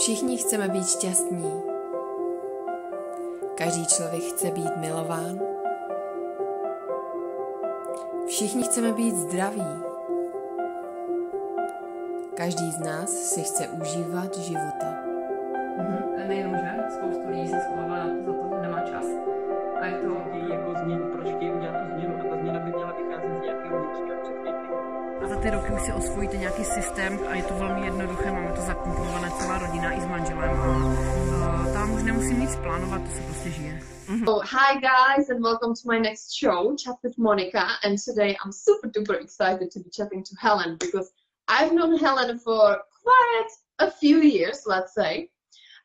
Všichni chceme být šťastní. Každý člověk chce být milován. Všichni chceme být zdraví. Každý z nás si chce užívat života. Nejenom, že spoustu lidí se schovává za to, že nemá čas. A je to jako změnu, proč chtějí udělat tu změnu a ta změna by měla vycházet z nějakého vnitřního předmětu. a za ty roky už si osvojíte nějaký systém a je to velmi jednoduché, máme to zakomponované celá rodina i s manželem a tam už nemusím nic plánovat, to se prostě žije. So, hi guys and welcome to my next show, Chat with Monika, and today I'm super duper excited to be chatting to Helen because I've known Helen for quite a few years, let's say,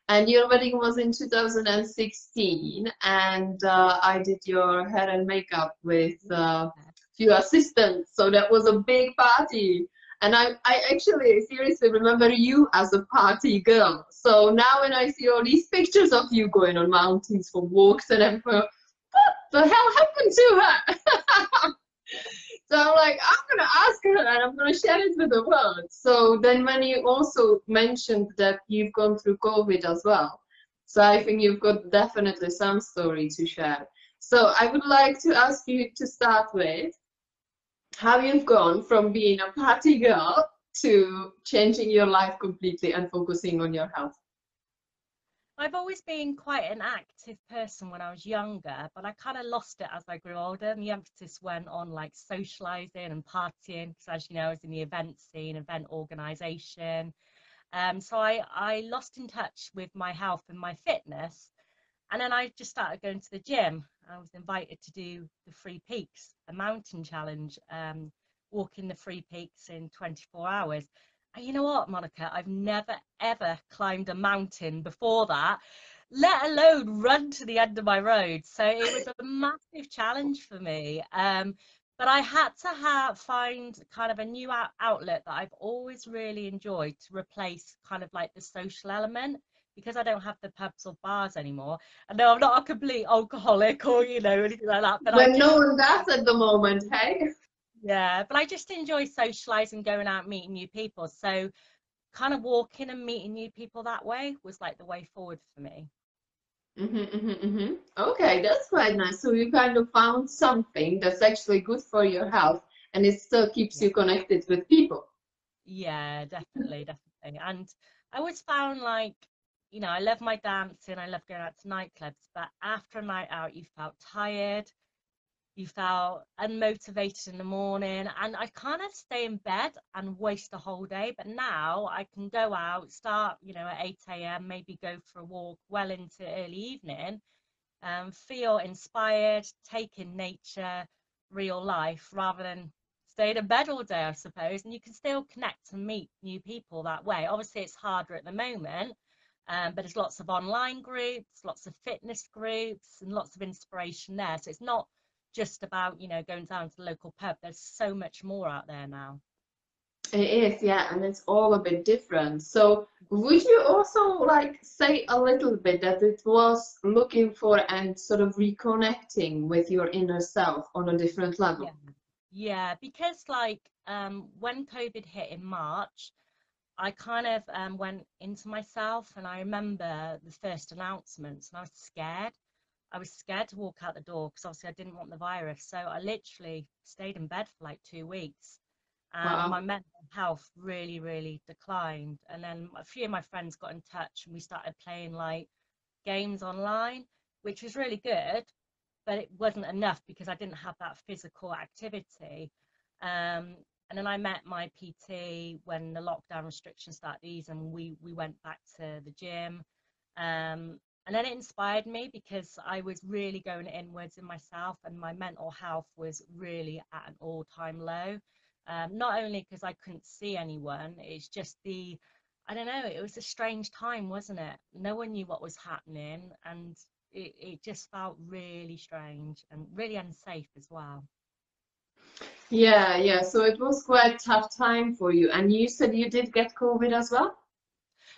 and your wedding was in 2016 and I did your hair and makeup with few assistants, so that was a big party. And I actually seriously remember you as a party girl. So now when I see all these pictures of you going on mountains for walks and everything, what the hell happened to her? So I'm like, I'm gonna ask her and I'm gonna share it with the world. So then when you also mentioned that you've gone through COVID as well, so I think you've got definitely some story to share. So I would like to ask you to start with how you've gone from being a party girl to changing your life completely and focusing on your health. I've always been quite an active person when I was younger, but I kind of lost it as I grew older, and the emphasis went on like socializing and partying, because as you know, I was in the event scene, event organization. So I lost in touch with my health and my fitness. And then I just started going to the gym. I was invited to do the 3 Peaks, a mountain challenge, walking the 3 Peaks in 24 hours. And you know what, Monika, I've never, ever climbed a mountain before that, let alone run to the end of my road. So it was a massive challenge for me. But I had to find kind of a new outlet that I've always really enjoyed to replace kind of like the social element, because I don't have the pubs or bars anymore. I know I'm not a complete alcoholic or, you know, anything like that. But when no one does at the moment, hey? Yeah, but I just enjoy socializing, going out, meeting new people. So kind of walking and meeting new people that way was like the way forward for me. Okay, that's quite nice. So you kind of found something that's actually good for your health and it still keeps you connected with people. Yeah, definitely. And I always found, like, you know, I love my dancing, I love going out to nightclubs, but after a night out, you felt tired, you felt unmotivated in the morning, and I kind of stay in bed and waste the whole day. But now I can go out, start, you know, at 8 a.m, maybe go for a walk well into early evening, feel inspired, take in nature, real life, rather than staying in bed all day, I suppose. And you can still connect and meet new people that way. Obviously, it's harder at the moment. But there's lots of online groups, lots of fitness groups, and lots of inspiration there. So it's not just about, you know, going down to the local pub. There's so much more out there now. It is, yeah, and it's all a bit different. So would you also like say a little bit that it was looking for and sort of reconnecting with your inner self on a different level? Yeah, because like when COVID hit in March, I kind of went into myself, and I remember the first announcements and I was scared. I was scared to walk out the door because obviously I didn't want the virus. So I literally stayed in bed for like 2 weeks, and my mental health really, really declined. And then a few of my friends got in touch and we started playing like games online, which was really good, but it wasn't enough because I didn't have that physical activity. And then I met my PT when the lockdown restrictions started easing. We went back to the gym. And then it inspired me because I was really going inwards in myself, and my mental health was really at an all-time low. Not only because I couldn't see anyone, it's just I don't know, it was a strange time, wasn't it? No one knew what was happening, and it just felt really strange and really unsafe as well. Yeah, so it was quite a tough time for you. And you said you did get COVID as well?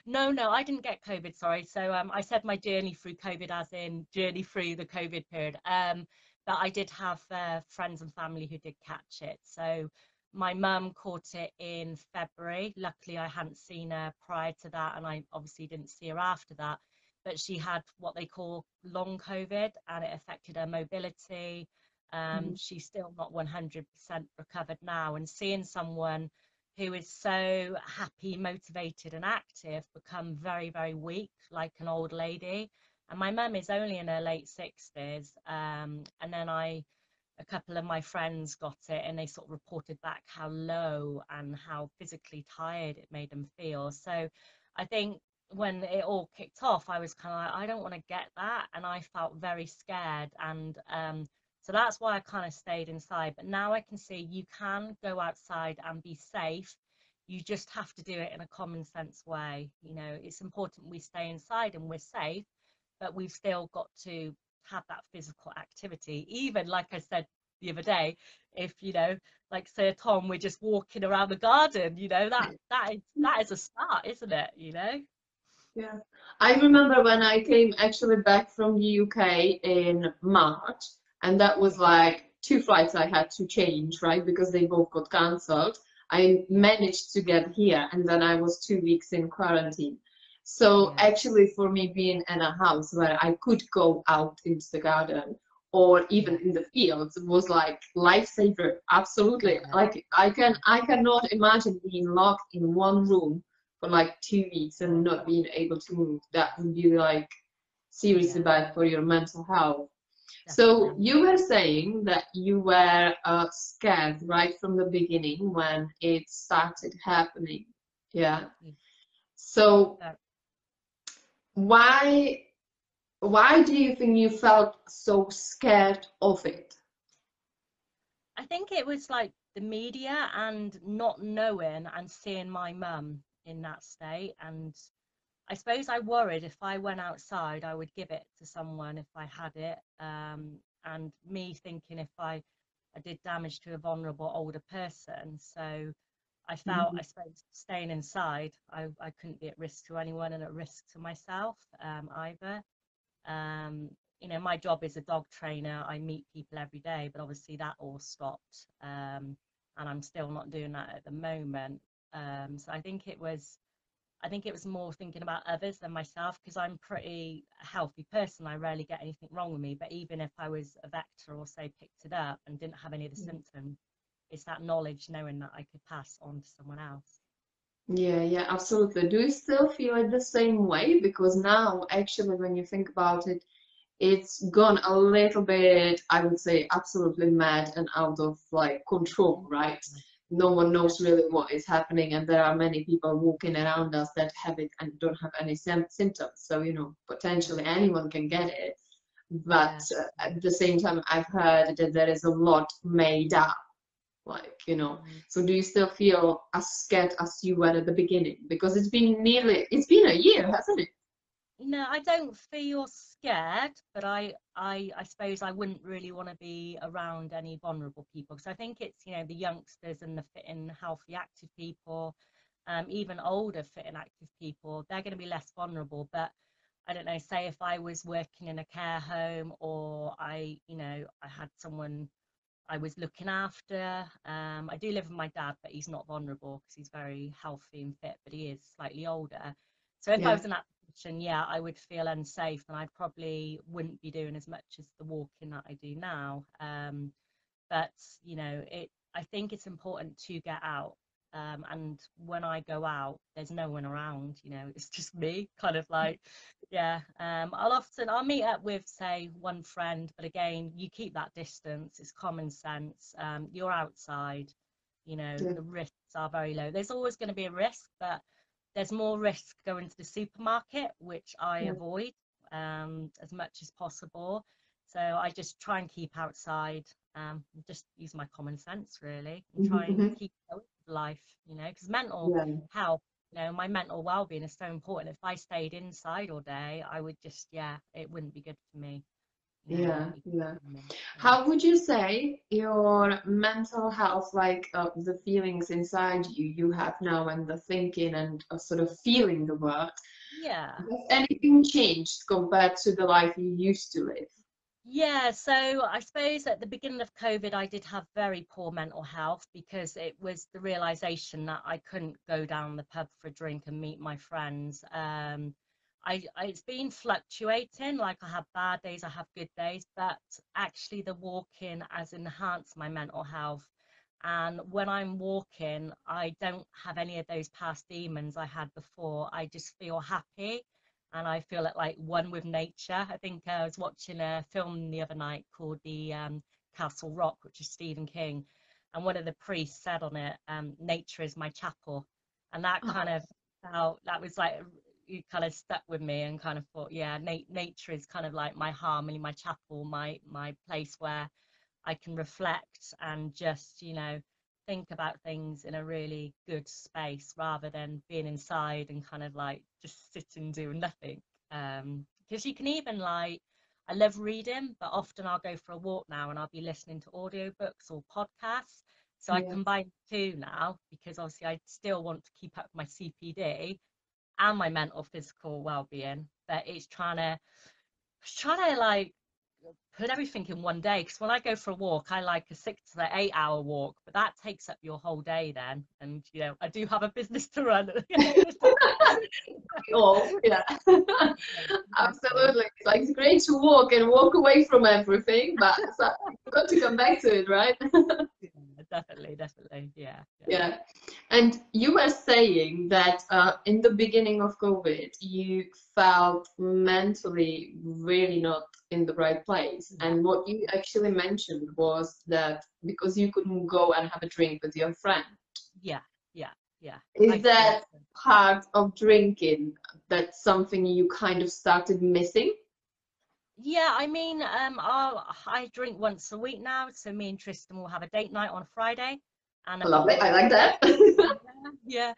No, I didn't get COVID, sorry. So I said my journey through COVID as in journey through the COVID period. But I did have friends and family who did catch it. So My mum caught it in February. Luckily, I hadn't seen her prior to that, and I obviously didn't see her after that. But she had what they call long COVID, and it affected her mobility. She's still not 100% recovered now. And seeing someone who is so happy, motivated, and active become very, very weak, like an old lady. And my mum is only in her late 60s. And then a couple of my friends got it, and they sort of reported back how low and how physically tired it made them feel. So I think when it all kicked off, I was kind of like, I don't want to get that, and I felt very scared. And so that's why I kind of stayed inside. But now I can see you can go outside and be safe. You just have to do it in a common sense way. You know, it's important we stay inside and we're safe, but we've still got to have that physical activity. Even like I said the other day, if, you know, like say Tom, we're just walking around the garden, you know, that is a start, isn't it? You know. Yeah, I remember when I came actually back from the UK in March, and that was like 2 flights I had to change, right? Because they both got cancelled. I managed to get here, and then I was 2 weeks in quarantine. So actually for me, being in a house where I could go out into the garden or even in the fields was like lifesaver. Absolutely. Like I cannot imagine being locked in one room for like 2 weeks and not being able to move. That would be like seriously bad for your mental health. So you were saying that you were scared right from the beginning when it started happening. Yeah. So why do you think you felt so scared of it? I think it was like the media and not knowing and seeing my mum in that state. And I suppose I worried if I went outside, I would give it to someone if I had it. And me thinking if I did damage to a vulnerable older person. So I felt, I suppose, staying inside, I couldn't be at risk to anyone and at risk to myself either. You know, my job is a dog trainer. I meet people every day, but obviously that all stopped. And I'm still not doing that at the moment. So I think it was more thinking about others than myself, because I'm pretty healthy person. I rarely get anything wrong with me. But even if I was a vector or say picked it up and didn't have any of the symptoms, it's that knowledge, knowing that I could pass on to someone else. Yeah, absolutely. Do you still feel it the same way? Because now, actually, when you think about it, it's gone a little bit, I would say, absolutely mad and out of like control, right? No one knows really what is happening, and there are many people walking around us that have it and don't have any symptoms. So, you know, potentially anyone can get it. But at the same time, I've heard that there is a lot made up, like, you know. So do you still feel as scared as you were at the beginning? Because it's been a year, hasn't it? No, I don't feel scared, but I suppose I wouldn't really want to be around any vulnerable people, because I think it's, you know, the youngsters and the fit and healthy active people, even older fit and active people, they're going to be less vulnerable. But I don't know, say if I was working in a care home, or I had someone I was looking after. I do live with my dad, but he's not vulnerable because he's very healthy and fit, but he is slightly older. So if I was in that position, I would feel unsafe, and I probably wouldn't be doing as much as the walking that I do now. But you know, I think it's important to get out. And when I go out, there's no one around, you know, it's just me, kind of like, I'll meet up with, say, one friend, but again, you keep that distance. It's common sense. You're outside, you know, the risks are very low. There's always going to be a risk, but there's more risk going to the supermarket, which I avoid as much as possible. So I just try and keep outside, just use my common sense really, and try and keep going with life, you know, because mental health, you know, my mental well-being is so important. If I stayed inside all day, I would just, it wouldn't be good for me. How would you say your mental health, like the feelings inside you have now, and the thinking and sort of feeling the world, has anything changed compared to the life you used to live? Yeah, so I suppose at the beginning of COVID, I did have very poor mental health because it was the realization that I couldn't go down the pub for a drink and meet my friends. It's been fluctuating, like I have bad days, I have good days, but actually the walking has enhanced my mental health. And when I'm walking, I don't have any of those past demons I had before. I just feel happy and I feel like one with nature. I think I was watching a film the other night called the Castle Rock, which is Stephen King, and one of the priests said on it, "Nature is my chapel," and that Oh, kind of felt that was like you kind of stuck with me and kind of thought, yeah, nature is kind of like my harmony, my chapel, my place where I can reflect and just, think about things in a really good space rather than being inside and kind of like just sitting doing nothing. Because you can even like, I love reading, but often I'll go for a walk now and I'll be listening to audiobooks or podcasts. So I yes. combine the two now because obviously I still want to keep up my CPD and my mental physical well-being, but it's trying to like put everything in one day because when I go for a walk, I like a 6 to 8 hour walk, but that takes up your whole day then. And I do have a business to run. Oh, yeah. Exactly. Absolutely. It's great to walk and walk away from everything, but you've got to come back to it, right? Yeah, definitely. Yeah, yeah. Yeah. And you were saying that in the beginning of COVID, you felt mentally really not in the right place. Yeah, And what you actually mentioned was that because you couldn't go and have a drink with your friend, yeah, yeah, yeah. I is think that so. part of drinking that's something you kind of started missing? Yeah, I mean, I drink once a week now, so me and Tristan will have a date night on a Friday and a Lovely. bottle of I like wine. that. Yeah.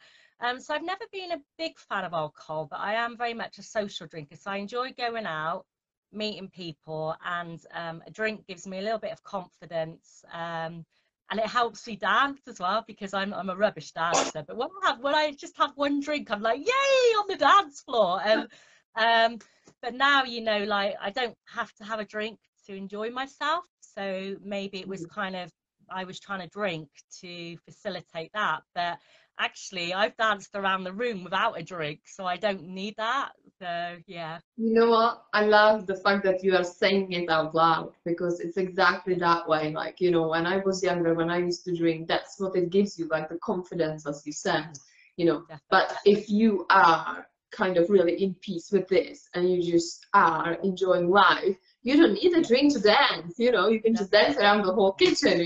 So I've never been a big fan of alcohol, but I am very much a social drinker. So I enjoy going out, meeting people, and a drink gives me a little bit of confidence. And it helps me dance as well because I'm a rubbish dancer. But when I just have one drink, I'm like, yay, on the dance floor. And but now, like I don't have to have a drink to enjoy myself. So maybe it was kind of I was trying to drink to facilitate that. But actually, I've danced around the room without a drink, so I don't need that. So yeah, You know what? I love the fact that you are saying it out loud because it's exactly that way. When I was younger, when I used to drink, that's what it gives you, like the confidence, as you said, yeah, But definitely. if you are kind of really in peace with this and you just are enjoying life, you don't need a Yeah, drink to dance, you can just dance around the whole kitchen,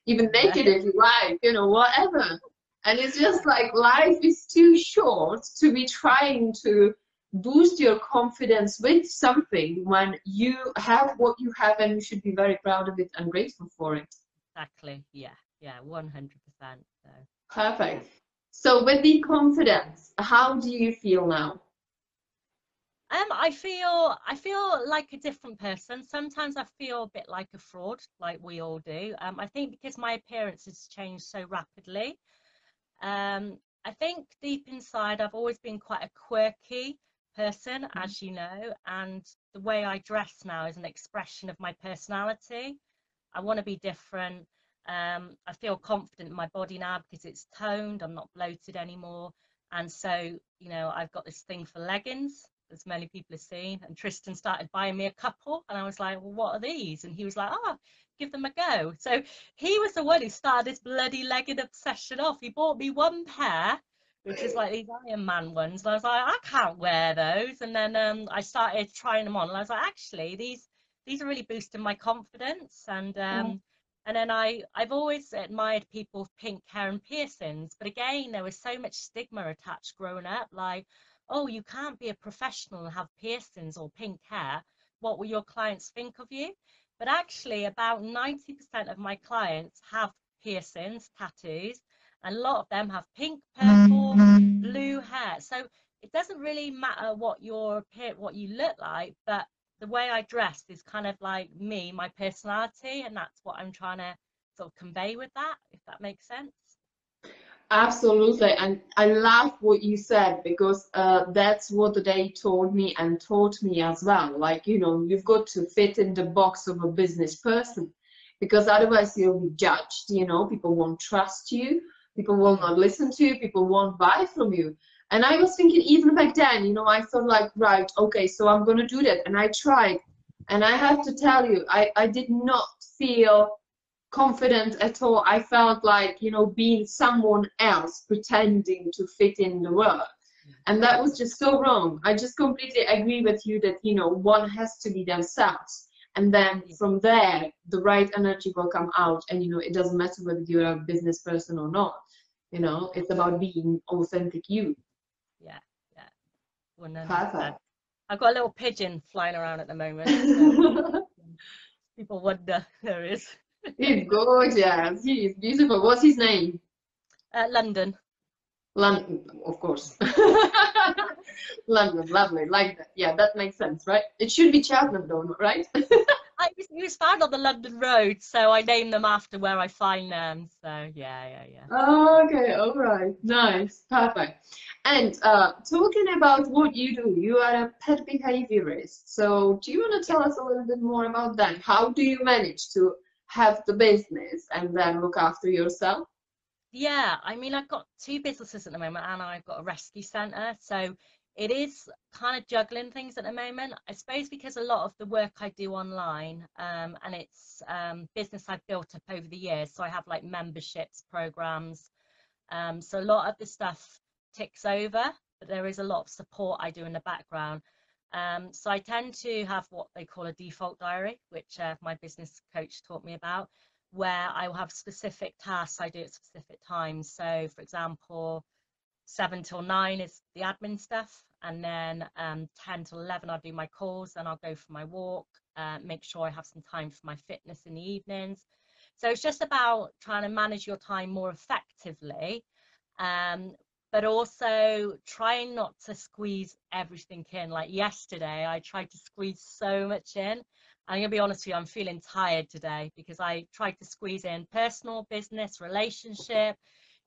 even yeah, naked if you like, whatever. And it's just like life is too short to be trying to boost your confidence with something when you have what you have and you should be very proud of it and grateful for it. exactly. Yeah, 100%. So. Perfect. So with the confidence, how do you feel now? I feel like a different person. Sometimes I feel a bit like a fraud, like we all do. I think because my appearance has changed so rapidly. I think deep inside, I've always been quite a quirky person, as you know, and the way I dress now is an expression of my personality. I want to be different. I feel confident in my body now because it's toned. I'm not bloated anymore. And so, I've got this thing for leggings, as many people have seen. And Tristan started buying me a couple. And I was like, well, what are these? And he was like, oh, give them a go. So he was the one who started this bloody legging obsession off. He bought me one pair, which is like these Iron Man ones. And I was like, I can't wear those. And then I started trying them on. And I was like, actually, these are really boosting my confidence. And then I've always admired people with pink hair and piercings, but again, there was so much stigma attached growing up, like, oh, you can't be a professional and have piercings or pink hair. What will your clients think of you? But actually, about 90% of my clients have piercings, tattoos, and a lot of them have pink, purple, blue hair. So it doesn't really matter what what you look like, but the way I dress is kind of like me, my personality, and that's what I'm trying to sort of convey with that, if that makes sense. Absolutely, and I love what you said because that's what they told me and taught me as well. Like, you know, you've got to fit in the box of a business person because otherwise you'll be judged, you know, people won't trust you, people will not listen to you, people won't buy from you. And I was thinking even back then, you know, I thought like, right, okay, so I'm gonna do that. And I tried. And I have to tell you, I did not feel confident at all. I felt like, you know, being someone else pretending to fit in the world. And that was just so wrong. I just completely agree with you that, you know, one has to be themselves. And then from there, the right energy will come out. And, you know, it doesn't matter whether you're a business person or not. You know, it's about being authentic you. Yeah, yeah. 100%. Perfect. I've got a little pigeon flying around at the moment. So people wonder there is. He's gorgeous. He's beautiful. What's his name? London. London, of course. London, lovely. Like that. Yeah, that makes sense, right? It should be Cheltenham, though, right? He was found on the London Road, so I named them after where I find them. So yeah. Oh, okay, all right. Nice, perfect. And talking about what you do, you are a pet behaviorist. So do you want to tell us a little bit more about that? How do you manage to have the business and then look after yourself? Yeah, I mean, I've got two businesses at the moment and I've got a rescue centre. So it is kind of juggling things at the moment. I suppose because a lot of the work I do online and it's business I've built up over the years. So I have like memberships, programs. So a lot of the stuff ticks over, but there is a lot of support I do in the background. So I tend to have what they call a default diary, which my business coach taught me about, where I will have specific tasks I do at specific times. So for example, 7 till 9 is the admin stuff, and then 10 till 11 I'll do my calls, then I'll go for my walk, make sure I have some time for my fitness in the evenings. So it's just about trying to manage your time more effectively, but also trying not to squeeze everything in. Like yesterday, I tried to squeeze so much in. I'm gonna be honest with you, I'm feeling tired today because I tried to squeeze in personal, business, relationship,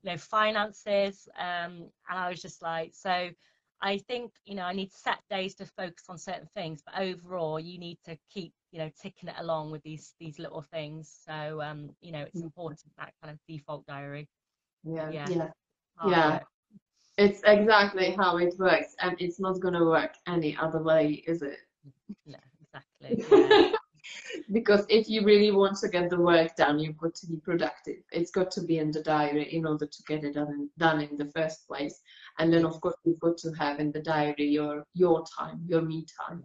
you know, finances, and I was just like, so I think, you know, I need set days to focus on certain things, but overall you need to keep, you know, ticking it along with these little things. So you know, it's important, that kind of default diary. Yeah. It's exactly how it works, and it's not gonna work any other way, is it? No, exactly. Yeah. Because if you really want to get the work done, you've got to be productive. It's got to be in the diary in order to get it done in the first place. And then, of course, you've got to have in the diary your time, your me time.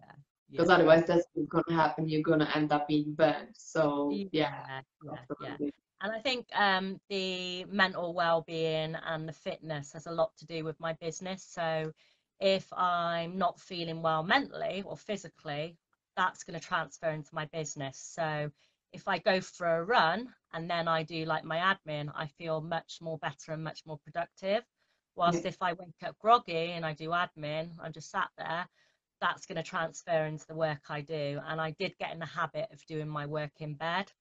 Because otherwise, that's what's going to happen. You're going to end up being burnt. So, yeah. And I think the mental well-being and the fitness has a lot to do with my business. So if I'm not feeling well mentally or physically, that's going to transfer into my business. So if I go for a run and then I do like my admin, I feel much more better and much more productive. Whilst if I wake up groggy and I do admin, I'm just sat there, that's going to transfer into the work I do. And I did get in the habit of doing my work in bed.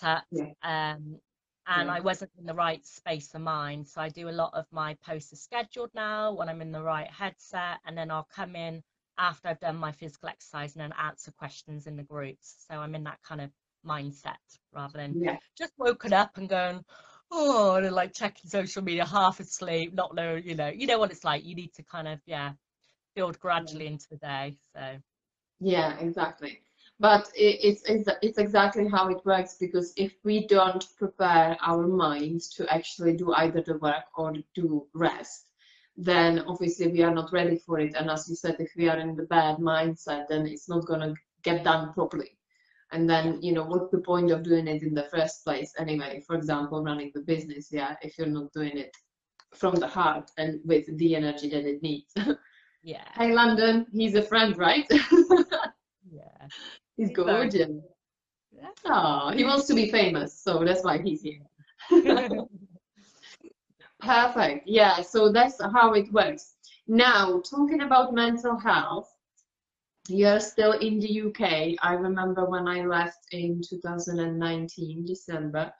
And I wasn't in the right space of mind. So I do a lot of my posts are scheduled now when I'm in the right headset, and then I'll come in after I've done my physical exercise and then answer questions in the groups. So I'm in that kind of mindset rather than just woken up and going, oh, and like checking social media, half asleep, not know, you know what it's like. You need to kind of build gradually into the day. So yeah, exactly. But it's exactly how it works, because if we don't prepare our minds to actually do either the work or do rest, then obviously we are not ready for it. And as you said, if we are in the bad mindset, then it's not going to get done properly. And then, you know, what's the point of doing it in the first place anyway? For example, running the business, if you're not doing it from the heart and with the energy that it needs. Hey, London, he's a friend, right? He's gorgeous. Oh, he wants to be famous, so that's why he's here. Perfect. Yeah, so that's how it works. Now, talking about mental health, you're still in the UK. I remember when I left in 2019, December,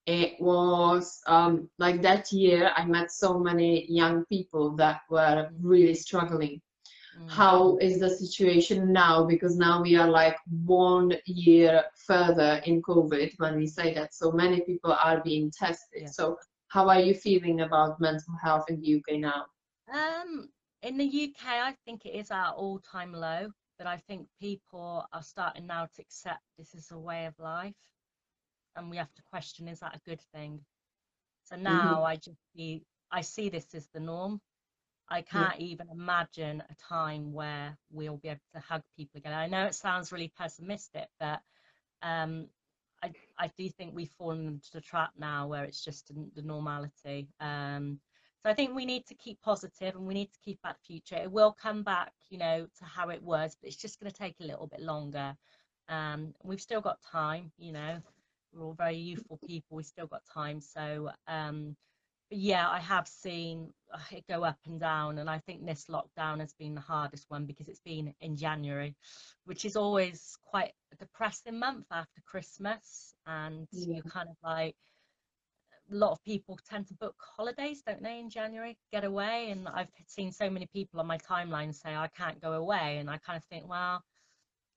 it was like that year I met so many young people that were really struggling. How is the situation now? Because now we are like 1 year further in COVID when we say that so many people are being tested. Yeah. So how are you feeling about mental health in the UK now? In the UK, I think it is our all-time low, but I think people are starting now to accept this is a way of life, and we have to question, is that a good thing? So now I see this as the norm. I can't even imagine a time where we'll be able to hug people again. I know it sounds really pessimistic, but I do think we've fallen into the trap now where it's just the normality. So I think we need to keep positive and we need to keep that future. It will come back, you know, to how it was, but it's just going to take a little bit longer. We've still got time, you know, we're all very youthful people, we've still got time. So, but yeah, I have seen it go up and down, and I think this lockdown has been the hardest one because it's been in January, which is always quite a depressing month after Christmas, and you're kind of like, a lot of people tend to book holidays, don't they, in January, get away, and I've seen so many people on my timeline say I can't go away, and I kind of think, well,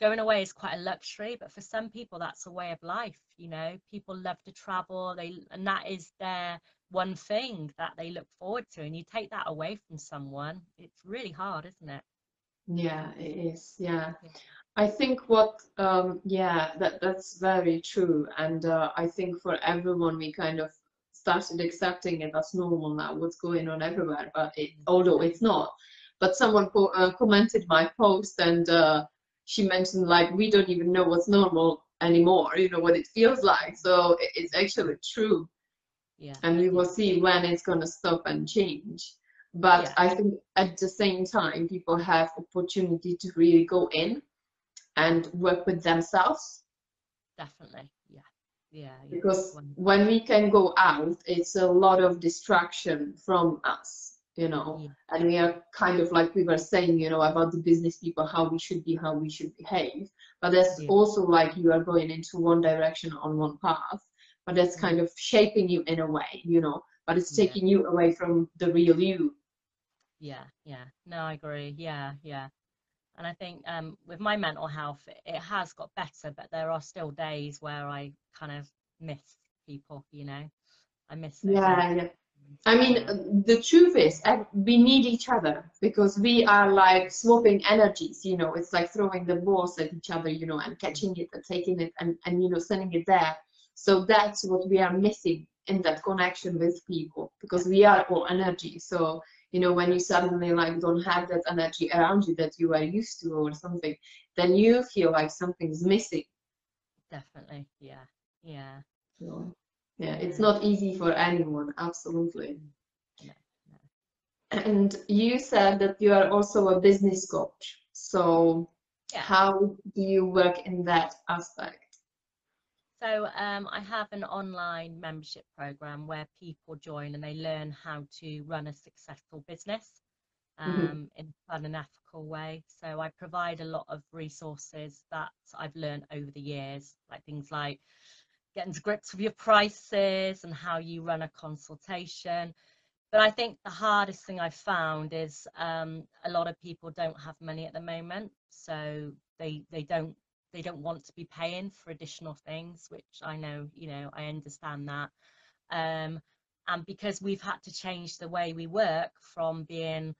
going away is quite a luxury, but for some people that's a way of life, you know. People love to travel, and that is their one thing that they look forward to, and you take that away from someone, it's really hard, isn't it? Yeah, it is. Yeah. I think that's very true. And I think for everyone, we kind of started accepting it as normal now, what's going on everywhere. But although it's not, but someone commented my post, and she mentioned like, we don't even know what's normal anymore, you know, what it feels like. So it's actually true. Yeah. And we will see when it's going to stop and change. But I think at the same time, people have opportunity to really go in and work with themselves. Definitely. Yeah. Because when we can go out, it's a lot of distraction from us, you know. And we are kind of like we were saying, you know, about the business people, how we should be, how we should behave. But that's also like you are going into one direction on one path, but that's kind of shaping you in a way, you know, but it's taking you away from the real you. Yeah. No, I agree. Yeah. And I think with my mental health, it has got better, but there are still days where I kind of miss people, you know. I miss it. Yeah. I mean, the truth is, we need each other because we are like swapping energies, you know. It's like throwing the balls at each other, you know, and catching it and taking it and you know, sending it there. So that's what we are missing in that connection with people, because we are all energy. So, you know, when you suddenly like don't have that energy around you that you are used to or something, then you feel like something's missing. Definitely. Yeah. So, yeah, it's not easy for anyone, absolutely. No. And you said that you are also a business coach. So how do you work in that aspect? So I have an online membership program where people join and they learn how to run a successful business in a fun and ethical way. So I provide a lot of resources that I've learned over the years, like things like getting to grips with your prices and how you run a consultation. But I think the hardest thing I've found is a lot of people don't have money at the moment, so they don't want to be paying for additional things, which I know, you know, I understand that. And because we've had to change the way we work from being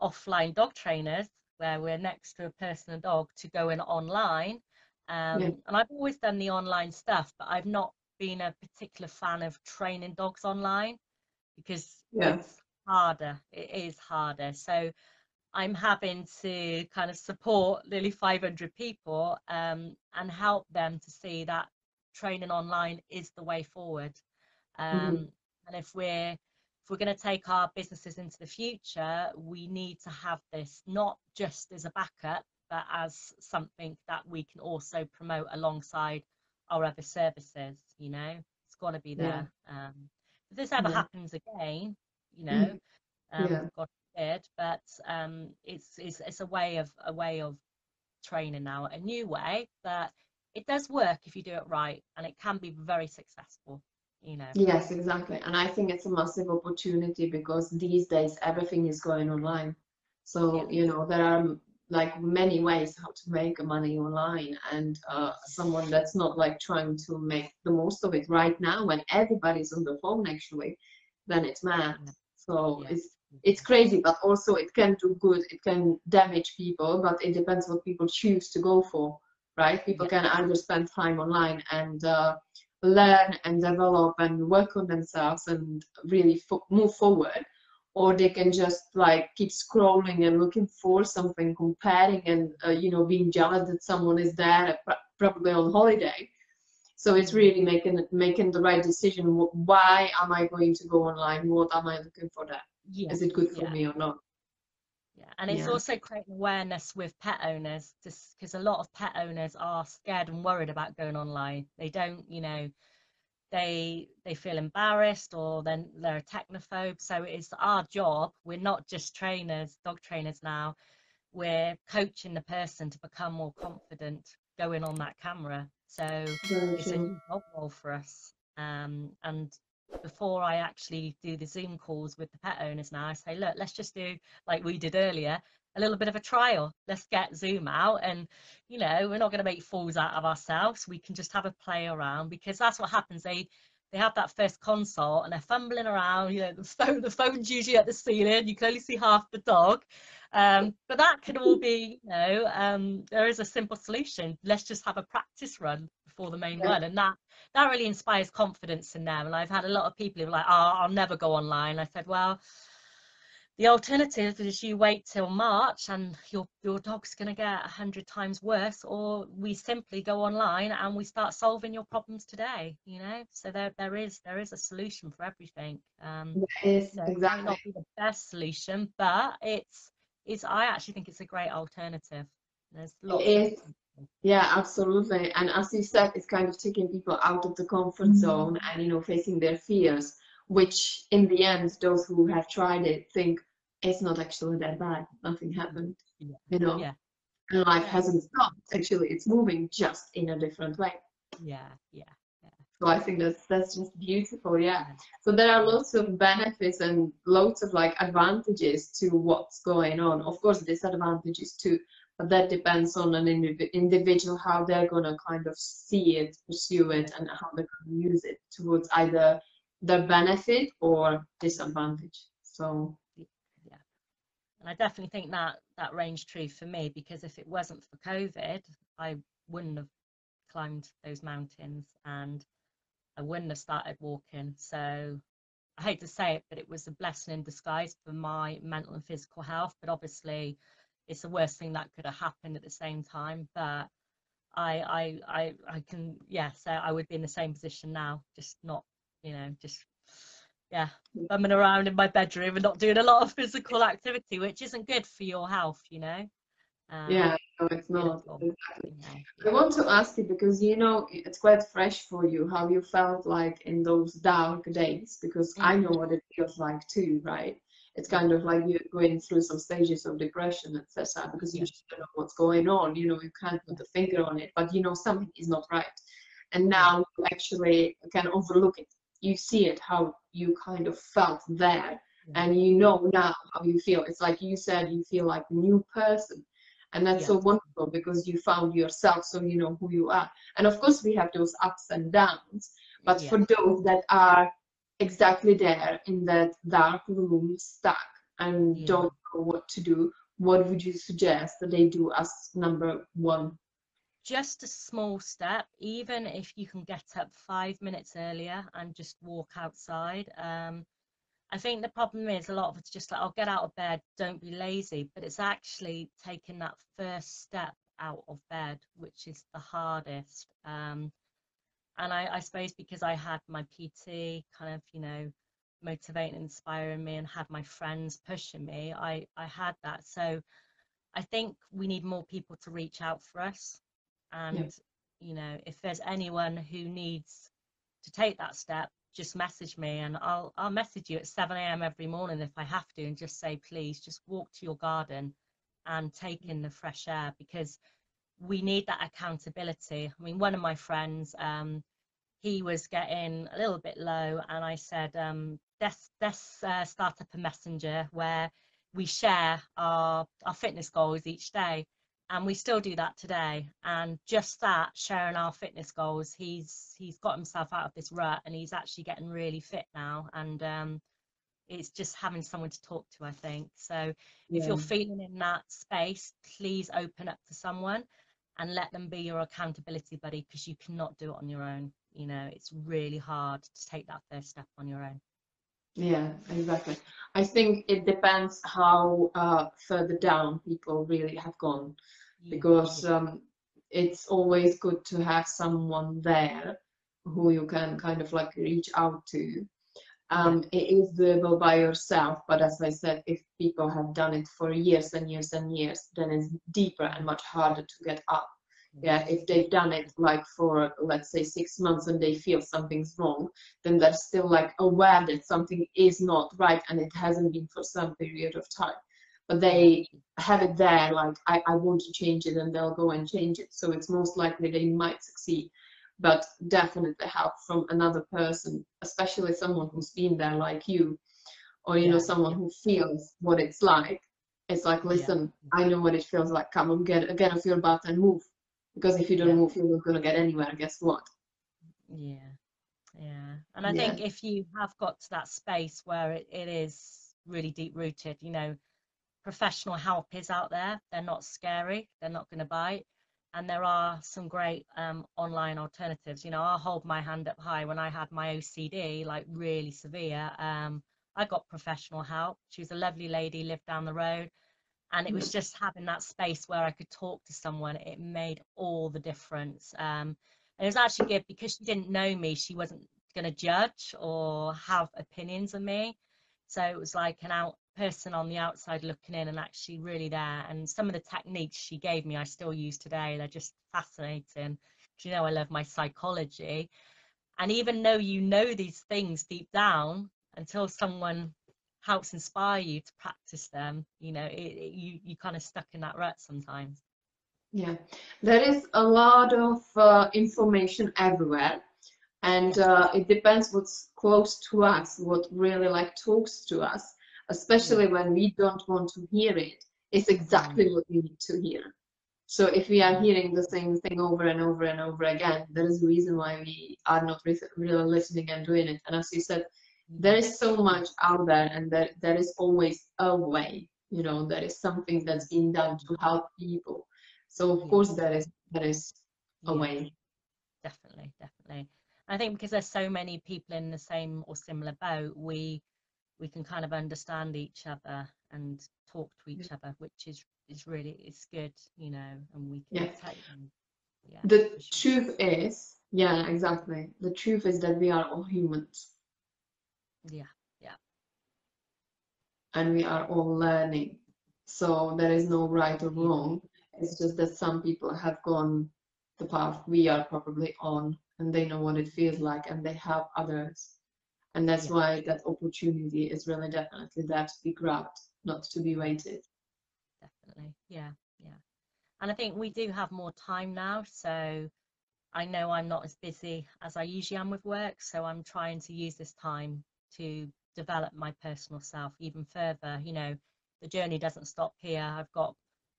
offline dog trainers, where we're next to a person and dog, to going online. And I've always done the online stuff, but I've not been a particular fan of training dogs online because it's harder. It is harder. So I'm having to kind of support nearly 500 people and help them to see that training online is the way forward. And if we're going to take our businesses into the future, we need to have this not just as a backup, but as something that we can also promote alongside our other services. You know, it's got to be there. If this ever happens again, you know, God forbid, but it's a way of training now, a new way, but it does work if you do it right, and it can be very successful. you know. Yes, exactly. And I think it's a massive opportunity because these days everything is going online. So, Yeah, there are like many ways how to make money online, and someone that's not like trying to make the most of it right now when everybody's on the phone actually, then it's mad. yeah, So yeah, it's crazy, but also it can do good, it can damage people, but it depends what people choose to go for, right? People yeah, can either spend time online and learn and develop and work on themselves and really move forward, or they can just like keep scrolling and looking for something, comparing, and being jealous that someone is there probably on holiday. So it's really making the right decision. Why am I going to go online? What am I looking for there? yeah, Is it good for yeah. me or not? Yeah, and it's Yeah. also creating awareness with pet owners, just because a lot of pet owners are scared and worried about going online. They don't, they feel embarrassed, or then they're a technophobe. So it's our job. We're not just trainers, dog trainers now. We're coaching the person to become more confident going on that camera. So Very it's a true. new job role for us. And before I actually do the Zoom calls with the pet owners now, I say, look, let's just do like we did earlier, a little bit of a trial. Let's get Zoom out, and we're not going to make fools out of ourselves. We can just have a play around, because that's what happens. They have that first consult and they're fumbling around. The phone's usually at the ceiling. You can only see half the dog. But that can all be, there is a simple solution. Let's just have a practice run before the main Yeah. run. And that really inspires confidence in them. And I've had a lot of people who are like, oh, I'll never go online. I said, well, the alternative is you wait till March and your dog's going to get 100 times worse, or we simply go online and we start solving your problems today. So there is a solution for everything. Yes, It might exactly. not be the best solution, but I actually think it's a great alternative. There's It lots of is. Yeah, absolutely. And as you said, it's kind of taking people out of the comfort zone and, facing their fears, which in the end, those who have tried it think it's not actually that bad. Nothing happened, yeah, you know, yeah, and life yeah, hasn't stopped. Actually, it's moving just in a different way. yeah, yeah, yeah, So I think that's just beautiful, yeah. yeah, So there are yeah, lots of benefits and lots of like advantages to what's going on. Of course, disadvantages too, but that depends on an individual how they're gonna kind of see it, pursue it, and how they're gonna use it towards either their benefit or disadvantage. So yeah. And I definitely think that rings true for me, because if it wasn't for COVID, I wouldn't have climbed those mountains, and I wouldn't have started walking. So I hate to say it, but it was a blessing in disguise for my mental and physical health. But obviously, it's the worst thing that could have happened at the same time. But I can, yeah. So I would be in the same position now, just not, just yeah, bumming around in my bedroom and not doing a lot of physical activity, which isn't good for your health. yeah, no, it's not. Beautiful. Exactly. I Yeah. want to ask you because it's quite fresh for you how you felt like in those dark days, because I know what it feels like too, right? It's kind Yeah. of like you're going through some stages of depression, etc., because you Yeah. just don't know what's going on. You can't Yeah. put a finger on it, but something is not right. And Yeah. now you actually can overlook it. You see it, how you kind of felt there, Yeah. and you know now how you feel. It's like you said, you feel like a new person. And that's Yeah. so wonderful because you found yourself, so you know who you are. And of course, we have those ups and downs. But Yeah. for those that are exactly there in that dark room, stuck, and Yeah. don't know what to do, what would you suggest that they do as number one? Just a small step, even if you can get up 5 minutes earlier and just walk outside. I think the problem is a lot of it's just like, I'll get out of bed, don't be lazy, but it's actually taking that first step out of bed, which is the hardest. And I suppose because I had my PT kind of, motivating, inspiring me, and had my friends pushing me, I had that. So I think we need more people to reach out for us. Yeah. And, if there's anyone who needs to take that step, just message me, and I'll message you at 7 a.m. every morning if I have to, and just say, please just walk to your garden and take in the fresh air, because we need that accountability. I mean, one of my friends, he was getting a little bit low, and I said, let's start up a messenger where we share our fitness goals each day. And we still do that today. And just that, sharing our fitness goals, he's got himself out of this rut, and he's actually getting really fit now. And it's just having someone to talk to, I think. So if you're feeling in that space, please open up to someone and let them be your accountability buddy, because you cannot do it on your own. You know, it's really hard to take that first step on your own. Yeah, exactly. I think it depends how further down people really have gone, because it's always good to have someone there who you can kind of like reach out to. It is doable by yourself, but as I said, if people have done it for years and years and years, then it's deeper and much harder to get up. Yeah, if they've done it like for, let's say, 6 months and they feel something's wrong, then they're still like aware that something is not right, and it hasn't been for some period of time. But they have it there, like, I want to change it, and they'll go and change it. So it's most likely they might succeed. But definitely help from another person, especially someone who's been there like you, or you know, someone who feels what it's like. It's like, listen, I know what it feels like. Come on, get off your butt and move. Because if you don't move, you're not going to get anywhere. Guess what? Yeah. And I think if you have got to that space where it is really deep rooted, you know, professional help is out there. They're not scary. They're not going to bite. And there are some great online alternatives. You know, I'll hold my hand up high. When I had my OCD, like really severe, I got professional help. She was a lovely lady, lived down the road. And it was just having that space where I could talk to someone. It made all the difference. And it was actually good because she didn't know me. She wasn't going to judge or have opinions of me. So it was like person on the outside looking in and actually really there. And some of the techniques she gave me, I still use today. They're just fascinating. You know, I love my psychology. And even though you know these things deep down, until someone helps inspire you to practice them, you know, you kind of stuck in that rut sometimes. Yeah, there is a lot of information everywhere, and it depends what's close to us, what really like talks to us, especially when we don't want to hear it. It's exactly what we need to hear. So if we are hearing the same thing over and over and over again, there is a reason why we are not really listening and doing it. And as you said, there is so much out there, and there is always a way. You know, there is something that's being done to help people. So of course there is a way. Definitely. I think because there's so many people in the same or similar boat, we can kind of understand each other and talk to each other, which is really, it's good, you know, and we can take them. The truth is, exactly. The truth is that we are all humans. And we are all learning. So there is no right or wrong. It's just that some people have gone the path we are probably on, and they know what it feels like, and they help others. And that's why that opportunity is really definitely there to be grabbed, not to be waited. Definitely, yeah. And I think we do have more time now, so I know I'm not as busy as I usually am with work, so I'm trying to use this time to develop my personal self even further. You know, the journey doesn't stop here. I've got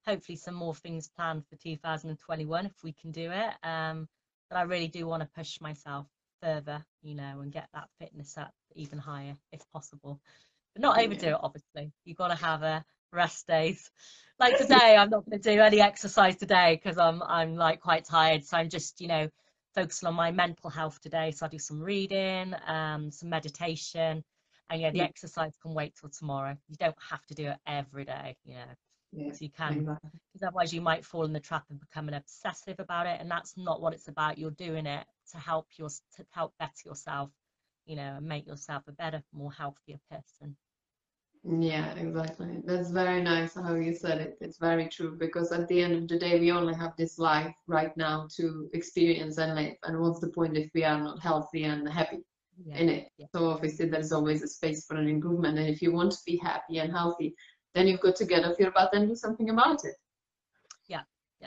hopefully some more things planned for 2021 if we can do it, but I really do want to push myself further, you know, and get that fitness up even higher if possible, but not overdo it. Obviously, you've got to have a rest days. Like today, I'm not going to do any exercise today because I'm like quite tired, so I'm just, you know, focusing on my mental health today. So I do some reading, some meditation, and the exercise can wait till tomorrow. You don't have to do it every day, you know. So you can, because otherwise you might fall in the trap of becoming obsessive about it, and that's not what it's about. You're doing it to help better yourself, you know, and make yourself a better, more healthier person. Yeah, exactly. That's very nice how you said it. It's very true, because at the end of the day, we only have this life right now to experience and live. And what's the point if we are not healthy and happy in it? So obviously there's always a space for an improvement. And if you want to be happy and healthy, then you've got to get off your butt and do something about it. Yeah,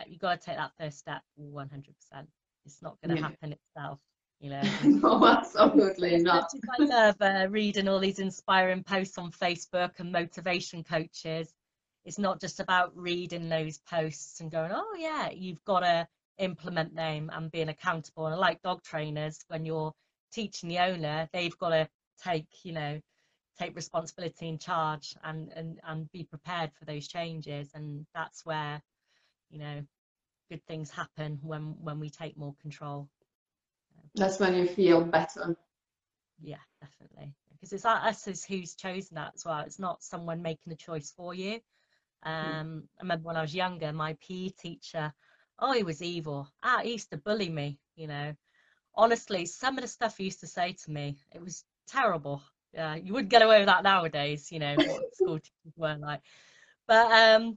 you got to take that first step 100%. It's not going to happen itself. you know. No, absolutely not. I love reading all these inspiring posts on Facebook and motivation coaches. It's not just about reading those posts and going, oh yeah, you've got to implement them and being accountable. And like dog trainers, when you're teaching the owner, they've got to take responsibility and charge and be prepared for those changes. And that's where, you know, good things happen when we take more control. That's when you feel better. Yeah, definitely, because it's us as who's chosen that as well. It's not someone making the choice for you. I remember when I was younger, my PE teacher, oh, he was evil. He used to bully me, you know. Honestly, some of the stuff he used to say to me, it was terrible. You wouldn't get away with that nowadays, you know, what school teachers were like. But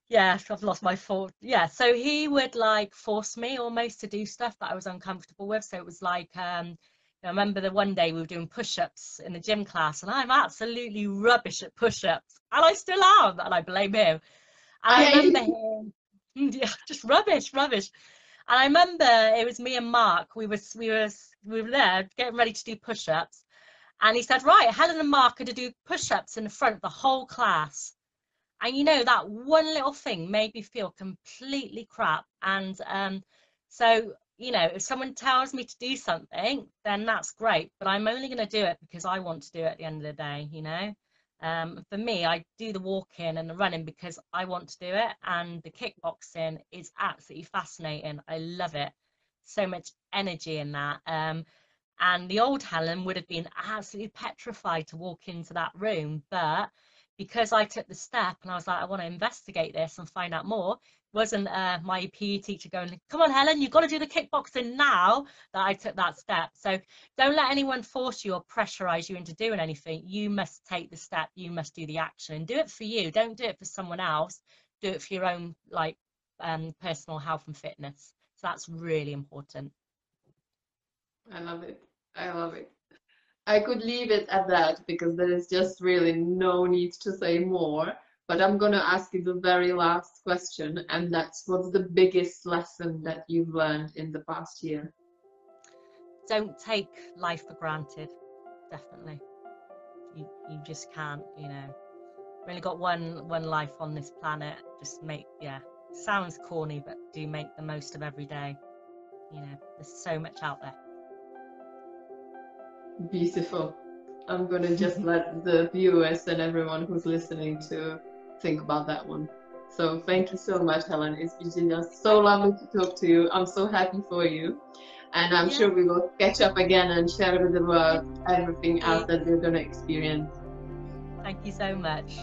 yeah, I've lost my thought. Yeah, so he would like force me almost to do stuff that I was uncomfortable with. So it was like, I remember the one day we were doing push-ups in the gym class, and I'm absolutely rubbish at push-ups, and I still am, and I blame him. And I remember him, yeah, just rubbish. And I remember it was me and Mark. We were there getting ready to do push-ups, and he said, "Right, Helen and Mark are to do push-ups in the front of the whole class." And you know, that one little thing made me feel completely crap. And so, you know, if someone tells me to do something, then that's great. But I'm only going to do it because I want to do it at the end of the day, you know. For me, I do the walking and the running because I want to do it. And the kickboxing is absolutely fascinating. I love it. So much energy in that. And the old Helen would have been absolutely petrified to walk into that room. But because I took the step and I was like, I want to investigate this and find out more, it wasn't my PE teacher going, come on, Helen, you've got to do the kickboxing now, that I took that step. So don't let anyone force you or pressurize you into doing anything. You must take the step. You must do the action and do it for you. Don't do it for someone else. Do it for your own like personal health and fitness. So that's really important. I love it. I love it. I could leave it at that because there is just really no need to say more. But I'm going to ask you the very last question, and that's, what's the biggest lesson that you've learned in the past year? Don't take life for granted. Definitely. You just can't, you know. We've only got one life on this planet. Just sounds corny, but do make the most of every day. You know, there's so much out there. Beautiful. I'm going to just let the viewers and everyone who's listening to think about that one. So thank you so much, Helen. It's been just so lovely to talk to you. I'm so happy for you. And I'm sure we will catch up again and share with the world everything else that we're going to experience. Thank you so much.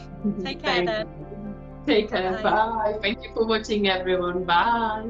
Take care then. Take care. Bye. Thank you for watching, everyone. Bye.